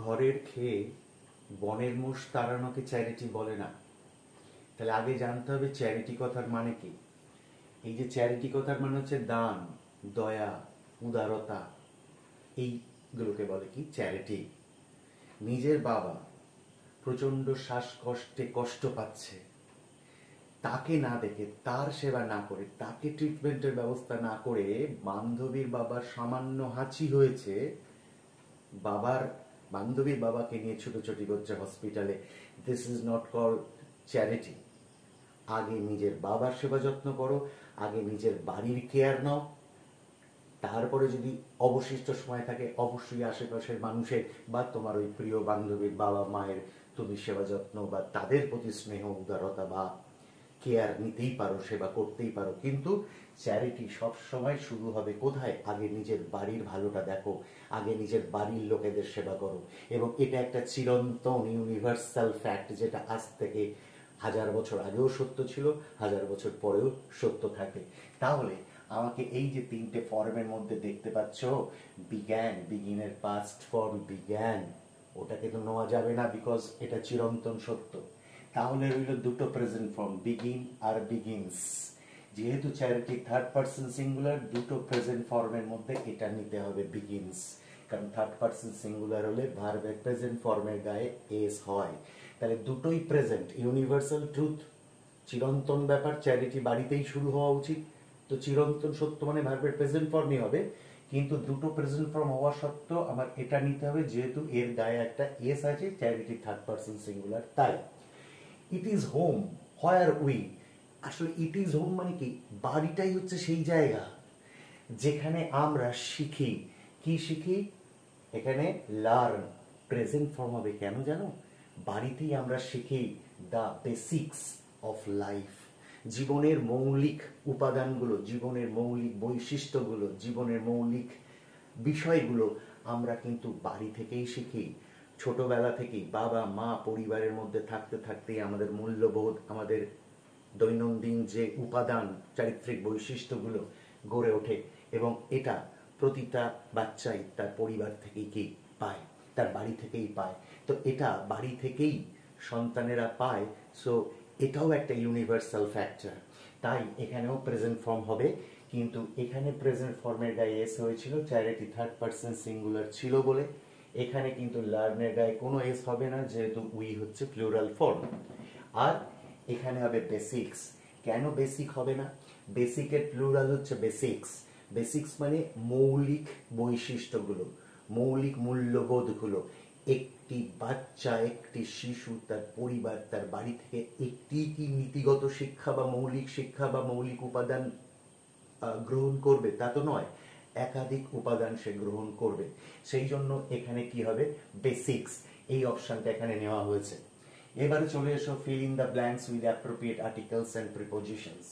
ঘরের খেয়ে বনের মোষ তাড়ানোকে চ্যারিটি বলে না। তাহলে আগে জানতে হবে চ্যারিটি কথার মানে কি। এই যে চ্যারিটি কথার মানে হচ্ছে দান, দয়া, উদারতা, এইগুলোকে বলে কি চ্যারিটি। নিজের বাবা প্রচন্ড শ্বাসকষ্টে কষ্ট পাচ্ছে, তাকে না দেখে, তার সেবা না করে, তাকে ট্রিটমেন্টের ব্যবস্থা না করে, বান্ধবীর বাবার সামান্য হাঁচি হয়েছে, বান্ধবীর বাবাকে নিয়ে ছুটোছুটি করছে হসপিটালে, this is not called charity. আগে নিজের বাবার সেবা যত্ন করো, আগে নিজের বাড়ির কেয়ার নাও, তারপরে যদি অবশিষ্ট সময় থাকে অবশ্যই আশেপাশের মানুষের বা তোমার ওই প্রিয় বান্ধবীর বাবা মায়ের তুমি সেবা যত্ন বা তাদের প্রতি স্নেহ উদারতা বা কেয়ার নিতেই পারো, সেবা করতেই পারো। কিন্তু চ্যারিটি সব সময় শুরু হবে কোথায়? আগে নিজের বাড়ির ভালোটা দেখো, আগে নিজের বাড়ির লোকেদের সেবা করো। এবং এটা একটা চিরন্তন ইউনিভার্সাল ফ্যাক্ট, যেটা আজ থেকে 1000 বছর আগেও সত্য ছিল, 1000 বছর পরেও সত্য থাকে। তাহলে আমাকে এই যে 3টে ফর্মের মধ্যে দেখতে পাচ্ছ, বিজ্ঞান, বিগিনের পাস্ট ফর্ম বিজ্ঞান, ওটাকে তো নেওয়া যাবে না, বিকজ এটা চিরন্তন সত্য। তাহলে রইল দুটো প্রেজেন্ট ফর্ম, বিগিন আর বিগিনস। যেহেতু চ্যারিটি থার্ড পার্সন সিঙ্গুলার, দুটো প্রেজেন্ট ফর্মের মধ্যে এটা নিতে হবে বিগিনস, কারণ থার্ড পার্সন সিঙ্গুলার হলে ভার্বের প্রেজেন্ট ফর্মের গায়ে এস হয়। তাহলে দুটোই প্রেজেন্ট, ইউনিভার্সাল ট্রুথ, চিরন্তন ব্যাপার, চ্যারিটি বাড়িতেই শুরু হওয়া উচিত। তো চিরন্তন সত্য মানে ভার্বের প্রেজেন্ট ফর্মই হবে, কিন্তু দুটো প্রেজেন্ট ফর্ম হওয়া সত্ত্বেও আমার এটা নিতে হবে, যেহেতু এর গায়ে একটা এস আছে, চ্যারিটি থার্ড পার্সন সিঙ্গুলার। তাই it is home where we, আসলে ইট ইজ হোম মানে কি, বাড়িটাই হচ্ছে সেই জায়গা যেখানে আমরা শিখি। কি শিখি? এখানে লার্ন প্রেজেন্ট ফর্ম হবে, কেন জানো? বাড়িতেই আমরা শিখি দ্য বেসিক্স অফ লাইফ, জীবনের মৌলিক উপাদানগুলো, জীবনের মৌলিক বৈশিষ্ট্যগুলো, জীবনের মৌলিক বিষয়গুলো আমরা কিন্তু বাড়ি থেকেই শিখি। ছোটবেলা থেকেই বাবা মা পরিবারের মধ্যে থাকতে থাকতেই আমাদের মূল্যবোধ, আমাদের দৈনন্দিন যে উপাদান, চারিত্রিক বৈশিষ্ট্যগুলো গড়ে ওঠে, এবং এটা প্রতিটা বাচ্চাই তার পরিবার থেকেই কি পায়, তার বাড়ি থেকেই পায়। তো এটা বাড়ি থেকেই সন্তানেরা পায়, সো এটাও একটা ইউনিভার্সাল ফ্যাক্টর। তাই এখানেও প্রেজেন্ট ফর্ম হবে, কিন্তু এখানে প্রেজেন্ট ফর্মের গায়ে এস হয়েছিল, চ্যারিটি থার্ড পার্সন সিঙ্গুলার ছিল বলে। এখানে কিন্তু লার্নের গায়ে কোনো এস হবে না, যেহেতু উই হচ্ছে প্লুরাল ফর্ম। আর এখানে হবে বেসিক্স। কেন বেসিক হবে না? বেসিকের প্লুরাল হচ্ছে বেসিক্স। বেসিক্স মানে মৌলিক বৈশিষ্ট্যগুলো, মৌলিক মূল্যবোধগুলো। একটি বাচ্চা, একটি শিশু তার পরিবার, তার বাড়ি থেকে একটি কি নীতিগত শিক্ষা বা মৌলিক শিক্ষা বা মৌলিক উপাদান গ্রহণ করবে তা তো নয়, একাধিক উপাদান সে গ্রহণ করবে। সেই জন্য এখানে কি হবে? বেসিক্স, এই অপশনটা এখানে নেওয়া হয়েছে। এবারে চলে এসো fill in the blanks with appropriate articles and prepositions.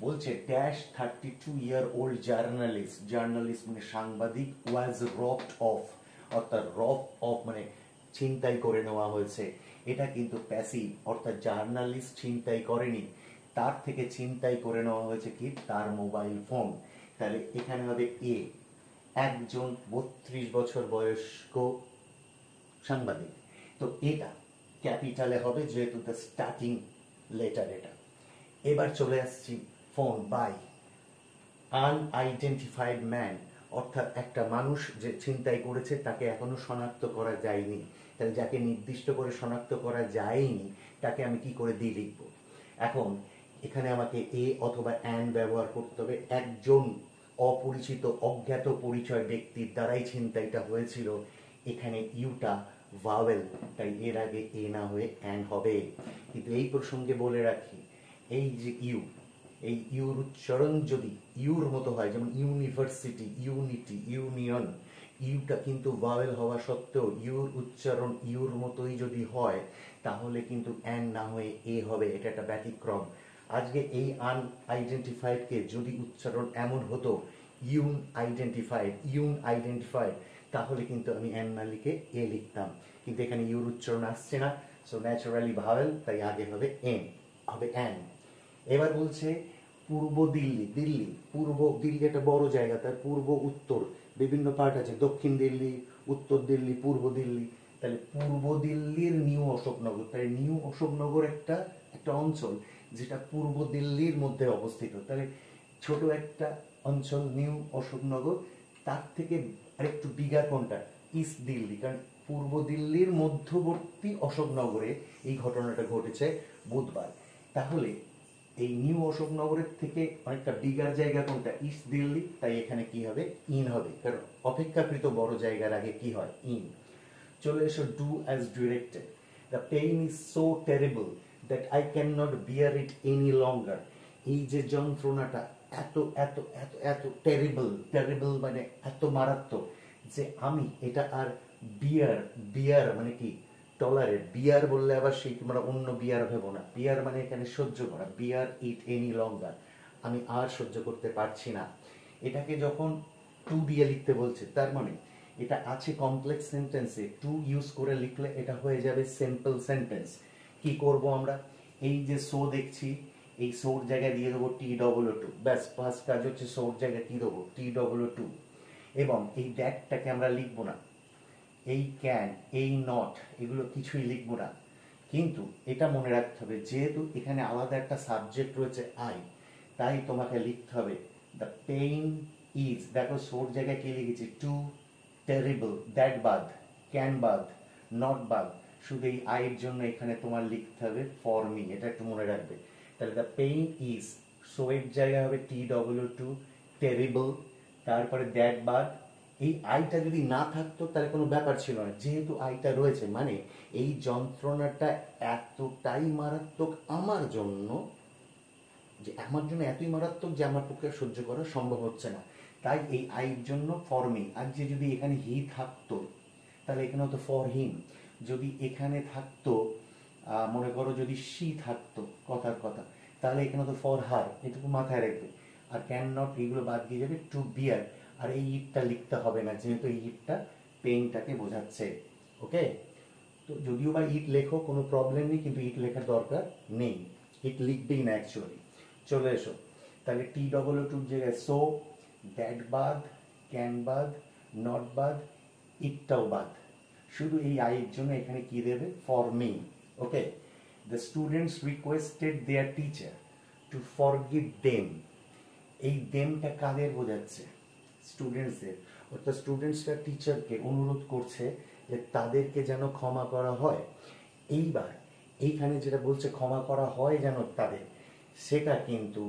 বলছে ড্যাশ 32-year-old জার্নালিস্ট, জার্নালিস্ট মানে সাংবাদিক, ওয়াজ রবড অফ, অর্থাৎ রব অফ মানে ছিনতাই করে নেওয়া হয়েছে। এটা কিন্তু প্যাসিভ, অর্থাৎ জার্নালিস্ট ছিনতাই করেনি, তার থেকে ছিনতাই করে নেওয়া হয়েছে কি? তার মোবাইল ফোন। তাহলে এখানে হবে এ, একজন 32 বছর বয়স্ক সাংবাদিক। তো এটা ক্যাপিটালে হবে, যেহেতু দ্য স্টার্টিং লেটার এটা। এবার চলে আসছি ফোন বাই আনআইডেন্টিফাইড ম্যান, অর্থাৎ একটা মানুষ যে ছিনতাই করেছে তাকে এখনো শনাক্ত করা যায়নি। তাহলে যাকে নির্দিষ্ট করে শনাক্ত করা যায়নি তাকে আমি কি করে দিয়ে লিখব? এখন এখানে আমাকে এ অথবা অ্যান ব্যবহার করতে হবে। একজন অপরিচিত অজ্ঞাত পরিচয় ব্যক্তির দ্বারাই ছিনতাইটা হয়েছিল, এখানে ইউটা ভাওয়েল, তাই এর আগে এ না হয়ে অ্যান হবে। কিন্তু এই প্রসঙ্গে বলে রাখি, এই যে ইউ, এই ইউর উচ্চারণ যদি ইউর মতো হয়, যেমন ইউনিভার্সিটি, ইউনিটি, ইউনিয়ন, ইউটা কিন্তু ভাওয়েল হওয়া সত্ত্বেও ইউর উচ্চারণ ইউর মতোই যদি হয়, তাহলে কিন্তু অ্যান না হয়ে এ হবে। এটা একটা ব্যতিক্রম। আজকে এই আনআইডেন্টিফাইডকে যদি উচ্চারণ এমন হতো ইউন আইডেন্টিফাইড, ইউন আইডেন্টিফাইড, তাহলে কিন্তু আমি অ্যান না লিখে এ লিখতাম, কিন্তু এখানে ইউর উচ্চারণ আসছে না, সো ন্যাচারালি ভাওয়েল, তাই আগে হবে এন, হবে অ্যান। এবার বলছে পূর্ব দিল্লি, দিল্লি, পূর্ব দিল্লি একটা বড় জায়গা, তার পূর্ব উত্তর বিভিন্ন পার্ট আছে, দক্ষিণ দিল্লি, উত্তর দিল্লি, পূর্ব দিল্লি। তাহলে পূর্ব দিল্লির নিউ অশোকনগর, তাই নিউ অশোকনগর একটা একটা অঞ্চল যেটা পূর্ব দিল্লির মধ্যে অবস্থিত। তাহলে ছোট একটা অঞ্চল নিউ অশোকনগর, তার থেকে আরেকটু বিগার কোনটা, ইস্ট দিল্লি, কারণ পূর্ব দিল্লির মধ্যবর্তী অশোকনগরে এই ঘটনাটা ঘটেছে বুধবার। তাহলে এই নিউ অশোকনগরের থেকে অনেকটা বিগার জায়গা কোনটা, ইস্ট দিল্লি, তাই এখানে কি হবে, ইন হবে, কারণ অপেক্ষাকৃত বড় জায়গার আগে কি হয়, ইন। চলে এসো, do as directed. The pain is so terrible that I can not beer it any longer. এই যে যন্ত্রণাটা এত এত এত এত টেরিবল, টেরিবল মানে এত মারাত্মক যে আমি এটা আর বিয়ার, বিয়ার মানে কি, টলারেট, বিয়ার বললে আবার সেই তোমরা অন্য বিয়ার ভেবো না, বিয়ার মানে এখানে সহ্য করা, বিয়ার ইট এনি লঙ্গার, আমি আর সহ্য করতে পারছি না। এটাকে যখন টু দিয়ে লিখতে বলছে, তার মানে এটা আছে কমপ্লেক্স সেন্টেন্সে, টু ইউজ করে লিখলে এটা হয়ে যাবে সিম্পল সেন্টেন্স। কি করব আমরা, এই যে সো দেখছি, এই সোর জায়গায় দিয়ে দেবো TOO2, ব্যাস ফার্স্ট কাজ হচ্ছে সোর জায়গায় কি দেবো, TOO2। এবং এই দ্যাটটাকে আমরা লিখবো না, এই ক্যান, এই নট, এগুলো কিছুই লিখবো না। কিন্তু এটা মনে রাখতে হবে, যেহেতু এখানে আলাদা একটা সাবজেক্ট রয়েছে আই, তাই তোমাকে লিখতে হবে দ্য পেইন ইজ, দেখো সোর জায়গায় কি লিখেছি, টু টেরিবল, দ্যাট বাদ, ক্যান বাদ, নট বাদ, শুধু এই আইয়ের জন্য এখানে তোমার লিখতে হবে ফর মি, এটা একটু মনে রাখবে। তাহলে দ্য পেইন ইজ, সো এর জায়গায় হবে TOO2, টেরিবল, তারপরে দ্যাট বাদ। এই আইটা যদি না থাকতো তাহলে কোনো ব্যাপার ছিল না, যেহেতু আইটা রয়েছে মানে এই যন্ত্রণাটা এতটাই মারাত্মক আমার জন্য, যে আমার জন্য এতই মারাত্মক যে আমার পক্ষে সহ্য করা সম্ভব হচ্ছে না, তাই এই আইয়ের জন্য ফর মি। আর যে যদি এখানে হি থাকতো তাহলে এখানে হতো ফর হিম, যদি এখানে থাকতো মনে করো যদি শি থাকতো কথার কথা, তাহলে এখানে হতো ফর হার, এটুকু মাথায় রাখবে। আর ক্যান নট, এইগুলো বাদ দিয়ে যাবে, টু বিয়ার, আর এই ইটটা লিখতে হবে না, যেহেতু এই ইটটা পেইনটাকে বোঝাচ্ছে। ওকে, তো যদিও বা ইট লেখো কোনো প্রবলেম নেই, কিন্তু ইট লেখার দরকার নেই, ইট লিখবেই না অ্যাকচুয়ালি। চলে এসো, তাহলে TOO2 জায়গায় সো, দ্যাট বাদ, ক্যান বাদ, নট বাদ, ইটটাও বাদ, শুধু এই আইয়ের জন্য এখানে কি দেবে, for me. Okay, the students requested their teacher two forgive them. এই দেমটা কাদের বোঝাচ্ছে, স্টুডেন্টসদের, অর্থাৎ স্টুডেন্টসরা টিচারকে অনুরোধ করছে যে তাদেরকে যেন ক্ষমা করা হয়। এইবার এইখানে যেটা বলছে ক্ষমা করা হয় যেন তাদের, সেটা কিন্তু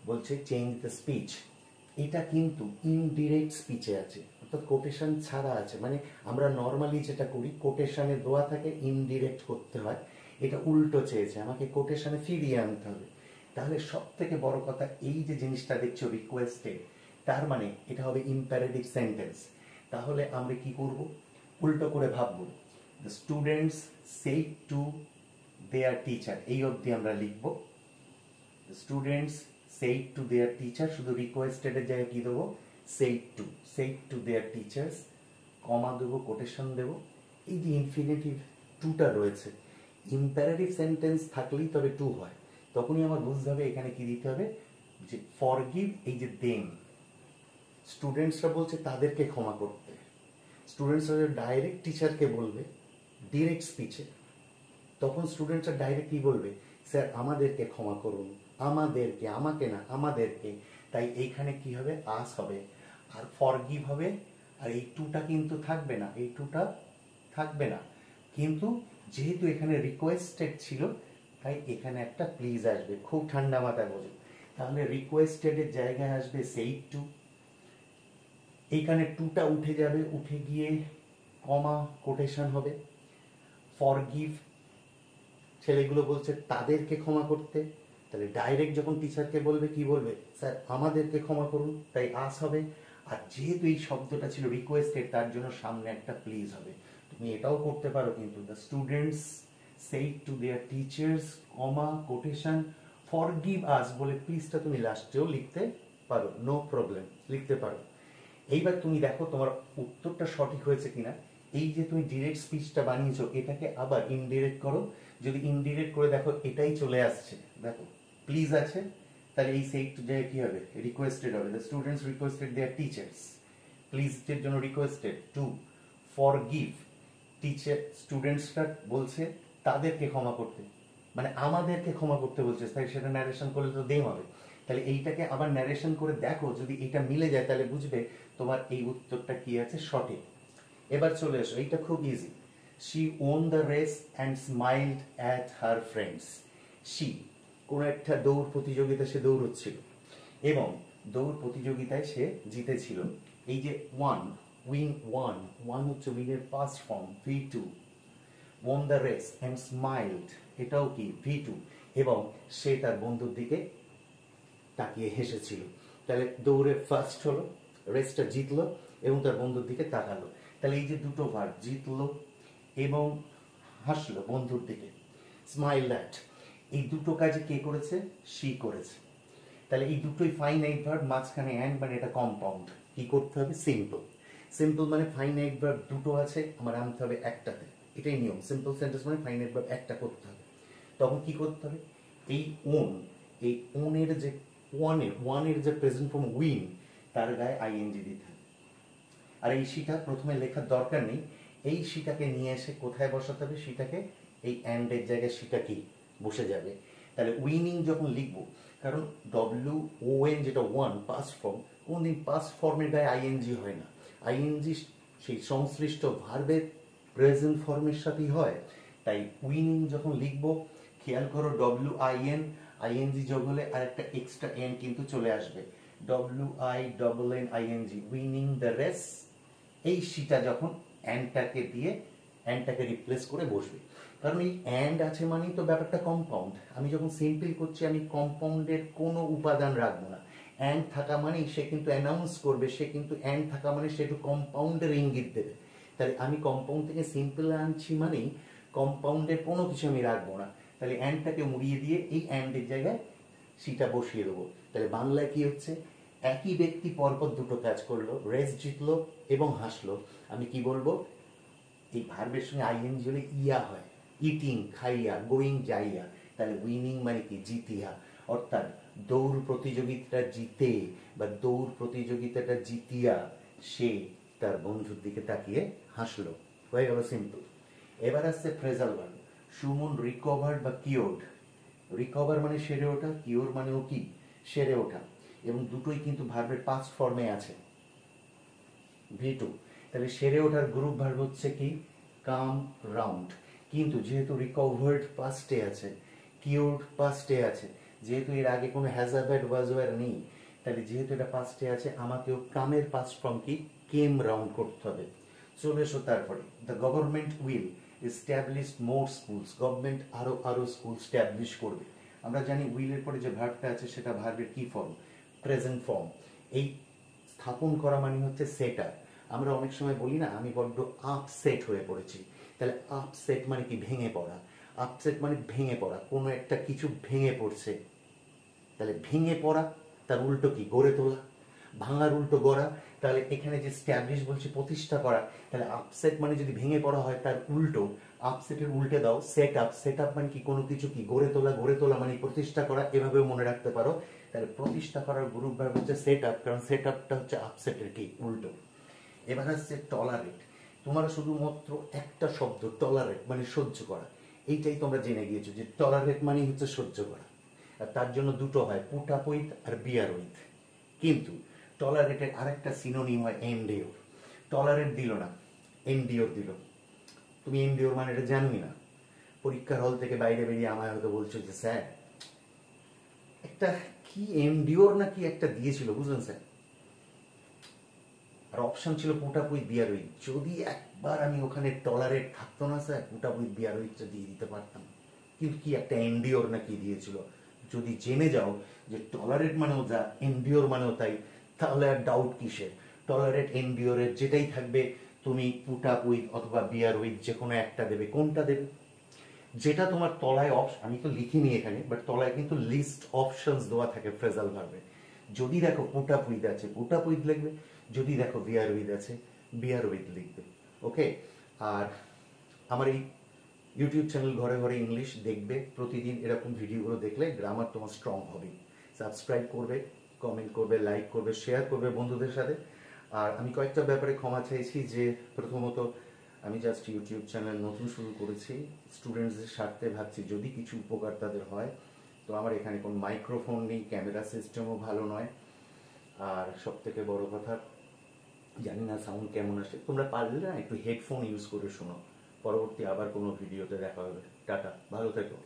বলছে চেঞ্জ দ্য স্পিচ, এটা কিন্তু ইনডিরেক্ট স্পিচে আছে, অর্থাৎ কোটেশন ছাড়া আছে। মানে আমরা নর্মালি যেটা করি কোটেশনে দেওয়া থাকে, ইনডিরেক্ট করতে হয়, এটা উল্টো চেয়েছে, আমাকে কোটেশনে ফিরিয়ে আনতে হবে। তাহলে সব থেকে বড় কথা, এই যে জিনিসটা দেখছো রিকোয়েস্টেড, তার মানে এটা হবে ইম্পারেটিভ সেন্টেন্স। তাহলে আমরা কি করব, উল্টো করে ভাববো, the students said to their teacher, এই অবধি আমরা লিখব, the students said to their teacher, শুধু রিকোয়েস্টেড এর জায়গায় কি দেবো, সেড টু দেয়ার টিচার্স, কমা দেবো, কোটেশন দেবো। এই যে ইনফিনিটিভ টুটা রয়েছে, ইম্পারেটিভ সেন্টেন্স থাকলেই তবে টু হয়, তখনই আমার বুঝতে হবে এখানে কি দিতে হবে, যে ফরগিভ, এই যে দেম, স্টুডেন্টসরা বলছে তাদেরকে ক্ষমা করতে, স্টুডেন্টসরা ডাইরেক্ট টিচারকে বলবে ডিরেক্ট স্পিচে, তখন স্টুডেন্টসরা ডাইরেক্ট কি বলবে, স্যার আমাদেরকে ক্ষমা করুন, আমাদেরকে, আমাকে না, আমাদেরকে। তাই এইখানে কি হবে, আস হবে, আর ফরগিভ হবে, আর এই টুটা কিন্তু থাকবে না, এই টুটা থাকবে না, কিন্তু যেহেতু এখানে রিকোয়েস্টেড ছিল তাই এখানে একটা প্লিজ আসবে, খুব ঠান্ডা মাথায় বোঝো। তাহলে রিকোয়েস্টেড এর জায়গায় আসবে সেইড টু, এইখানে টুটা উঠে যাবে, উঠে গিয়ে কমা কোটেশন হবে, ফরগিভ, ছেলেগুলো বলছে তাদেরকে ক্ষমা করতে, তাহলে ডাইরেক্ট যখন টিচারকে বলবে কি বলবে, স্যার আমাদেরকে ক্ষমা করুন, তাই আস হবে। আর যেহেতু এই শব্দটা ছিল রিকোয়েস্টেড, তার জন্য সামনে একটা প্লিজ হবে। তুমি এটাও করতে পারো, কিন্তু the students said to their teachers, comma quotation, forgive us বলে প্লিজটা তুমি লাস্টেও লিখতে পারো, নো প্রবলেম, লিখতে পারো। এইবার তুমি দেখো তোমার উত্তরটা সঠিক হয়েছে কিনা। এই যে তুমি ডিরেক্ট স্পিচটা বানিয়েছো, এটাকে আবার ইনডিরেক্ট করো, যদি ইনডিরেক্ট করে দেখো এটাই চলে আসছে, দেখো প্লিজ আছে, তাহলে এই সেড টু জায়গায় কি হবে, রিকোয়েস্টেড হবে, the students requested their teachers, please এর জন্য রিকোয়েস্টেড, টু ফরগিভ, টিচার স্টুডেন্টসরা বলছে তাদেরকে ক্ষমা করতে, মানে আমাদেরকে ক্ষমা করতে বলছে, তাই সেটা ন্যারেশন করলে তো দেম হবে। তাহলে এইটাকে আবার ন্যারেশন করে দেখো, যদি এটা মিলে যায় তাহলে বুঝবে তোমার এই উত্তরটা কি আছে সঠিক। এবার চলে এসো, এইটা খুব easy. She won the race and স্মাইলড at her friends. She কোন একটা দৌড় প্রতিযোগিতা সে দৌড়চ্ছিল এবং দৌড় প্রতিযোগিতায় সে জিতেছিল। এই যে ওয়ান, ওয়ান হচ্ছে উইনের past form V2, won the race and smiled এটাও কি V2, এবং সে তার বন্ধুর দিকে তাকিয়ে হেসেছিল। তাহলে দৌড়ে ফার্স্ট হলো, রেসটা জিতলো এবং তার বন্ধুর দিকে তাকালো। তাহলে এই যে দুটো ভার্ব, জিতলো এবং হাসলো বন্ধুর দিকে, স্মাইল দ্যাট, এই দুটো কাজে কে করেছে? শি করেছে। তাহলে এই দুটোই ফাইনাইট ভার্ব, মাঝখানে অ্যান্ড, মানে এটা কম্পাউন্ড। কি করতে হবে? সিম্পল। সিম্পল মানে ফাইনাইট ভার্ব দুটো আছে, আমার আনতে হবে একটাতে, এটাই নিয়ম। সিম্পল সেন্টেন্স মানে ফাইনাইট ভার্ব একটা করতে হবে। তখন কি করতে হবে? এই ওন, এই ওনের যে ওয়ানের যে প্রেজেন্ট ফর্ম উইন, তার গায়ে আইএনজি দিতে হবে। আর এই শিটা প্রথমে লেখার দরকার নেই, এই শিটাকে নিয়ে এসে কোথায় বসাতে হবে? শিটাকে এই অ্যান্ডের জায়গায় শিটা কি বসে যাবে। তাহলে উইনিং যখন লিখবো, কারণ WON যেটা ওয়ান পাস্ট ফর্ম, কোনদিন পাস্ট ফর্মের গায়ে আইএনজি হয় না। আইএনজি সেই সংশ্লিষ্ট ভার্বের প্রেজেন্ট ফর্মের সাথেই হয়। তাই উইনিং যখন লিখবো, খেয়াল করো ING যোগ হলে আর একটা এক্সট্রা এন কিন্তু চলে আসবে, WINNING, উইনিং দ্য রেস। এই শিটা যখন অ্যান্ডটাকে দিয়ে অ্যান্ডটাকে রিপ্লেস করে বসবে, কারণ এই অ্যান্ড আছে মানেই তো ব্যাপারটা কম্পাউন্ড। আমি যখন সিম্পল করছি আমি কম্পাউন্ডের কোনো উপাদান রাখবো না। অ্যান্ড থাকা মানেই সে কিন্তু অ্যানাউন্স করবে, সে কিন্তু অ্যান্ড থাকা মানে সে একটু কম্পাউন্ডের ইঙ্গিত দেবে। তাহলে আমি কম্পাউন্ড থেকে সিম্পল আনছি মানেই কম্পাউন্ডের কোনো কিছু আমি রাখবো না। তাহলে অ্যান্ডটাকে মুড়িয়ে দিয়ে এই অ্যান্ডের জায়গায় সিটা বসিয়ে দেবো। তাহলে বাংলায় কি হচ্ছে? একই ব্যক্তি পরপর দুটো কাজ করলো, রেস জিতলো এবং হাসলো। আমি কি বলবো? এই ভার্বের সঙ্গে আইএনজি হলে ইয়া হয়, ইটিং খাইয়া, গোয়িং যাইয়া। তাহলে উইনিং মানে কি? জিতিয়া। অর্থাৎ দৌড় প্রতিযোগিতাটা জিতে বা দৌড় প্রতিযোগিতাটা জিতিয়া সে তার বন্ধুর দিকে তাকিয়ে হাসলো। হয়ে গেল সিম্পল। এবার আসছে ফ্রেজাল ভার্ব। সুমন রিকভার্ড বা কিওর্ড। রিকভার মানে সেরে ওঠা, কিওর মানেও কি? সেরে ওঠা। এবং দুটোই কিন্তু ভার্বের পাস্ট ফর্মে আছে, V2। তাহলে সেরে ওঠার গ্রুপ ভার্ব হচ্ছে কি? Come round. কিন্তু যেহেতু রিকভার্ড পাস্টে আছে, কিওর্ড পাস্টে আছে, যেহেতু এর আগে কোনো হ্যাজার্ড ওয়াজওয়ার নেই, তাহলে যেহেতু এটা পাস্টে আছে আমাকেও কামের পাস্ট ফর্ম কি? কেম রাউন্ড করতে হবে। চলে এসো তারপরে, the government will establish more schools. Government আরো স্কুল স্ট্যাবলিশ করবে। আমরা জানি উইলের পরে যে ভার্বটা আছে সেটা ভার্বের কি ফর্ম? Present form. এই স্থাপন করা মানে হচ্ছে সেট আপ। আমরা অনেক সময় বলি না, আমি বড্ড আপসেট হয়ে পড়েছি। তাহলে আপসেট মানে কি? ভেঙে পড়া। আপসেট মানে ভেঙে পড়া, কোনো একটা কিছু ভেঙে পড়ছে। তাহলে ভেঙে পড়া তার উল্টো কি? গড়ে তোলা। ভাঙার উল্টো গড়া। তাহলে এখানে যে স্ট্যাবলিশ বলছে প্রতিষ্ঠা করা, তাহলে আপসেট মানে যদি ভেঙে পড়া হয় তার উল্টো, আপসেটের উল্টে দাও সেট আপ। সেট আপ মানে কি? কোনো কিছু কি গড়ে তোলা, গড়ে তোলা মানে প্রতিষ্ঠা করা, এভাবেও মনে রাখতে পারো। তাহলে প্রতিষ্ঠা করার গ্রুপ ভার্ব হচ্ছে সেট আপ, কারণ সেট আপটা হচ্ছে আপসেটের কি? উল্টো। এবার আসছে টলারেট। তোমরা শুধুমাত্র একটা শব্দ টলারেট মানে সহ্য করা, এইটাই তোমরা জেনে গিয়েছো যে টলারেট মানে হচ্ছে সহ্য করা। আর তার জন্য দুটো হয়, পুট আপ উইথ আর বিয়ার উইথ। কিন্তু টলারেটের আরেকটা সিনোনিম হয় এন্ডিওর। টলারেট দিল না, এন্ডিওর দিল। তুমি এন্ডিওর মানে এটা জানোই না। পরীক্ষার হল থেকে বাইরে বেরিয়ে আমায় হয়তো বলছো যে স্যার একটা কি এন্ডিওর না কি একটা দিয়েছিল, বুঝলেন স্যার? আর অপশন ছিল put up with beer with. যদি একবার আমি ওখানে টলারেট থাকতো না স্যার, পুট আপ উইথ বিয়ার উইথটা দিয়ে দিতে পারতাম। কিন্তু কি একটা এন্ডিওর না কি দিয়েছিল। যদি জেনে যাও যে টলারেট মানেও যা, এন্ডিওর মানেও তাই, তাহলে আর ডাউট কিসের? টলারেট এন্ডিওরের যেটাই থাকবে তুমি পুট আপ উইথ অথবা বিয়ার উইথ যে কোনো একটা দেবে। কোনটা দেবে? যেটা তোমার তলায় আমি তো লিখিনি এখানে, বাট তলায় কিন্তু লিস্ট অপশনস দেওয়া থাকে ফ্রেজাল ভার্বে। যদি দেখো পুট আপ উইথ আছে, পুট আপ উইথ লিখবে। যদি দেখো বিয়ার উইথ আছে, বিয়ার উইথ লিখবে। ওকে। আর আমার এই ইউটিউব চ্যানেল ঘরে ঘরে ইংলিশ দেখবে, প্রতিদিন এরকম ভিডিওগুলো দেখলে গ্রামার তোমার স্ট্রং হবে। সাবস্ক্রাইব করবে, কমেন্ট করবে, লাইক করবে, শেয়ার করবে বন্ধুদের সাথে। আর আমি কয়েকটা ব্যাপারে ক্ষমা চাইছি, যে প্রথমত আমি জাস্ট ইউটিউব চ্যানেল নতুন শুরু করেছি, স্টুডেন্টসদের স্বার্থে ভাবছি যদি কিছু উপকার তাদের হয়। তো আমার এখানে কোনো মাইক্রোফোন নেই, ক্যামেরা সিস্টেমও ভালো নয়, আর সব থেকে বড় কথা জানি না সাউন্ড কেমন আসে। তোমরা পারলে না একটু হেডফোন ইউজ করে শোনো। পরবর্তী আবার কোনো ভিডিওতে দেখা হবে। টাটা, ভালো থেকো।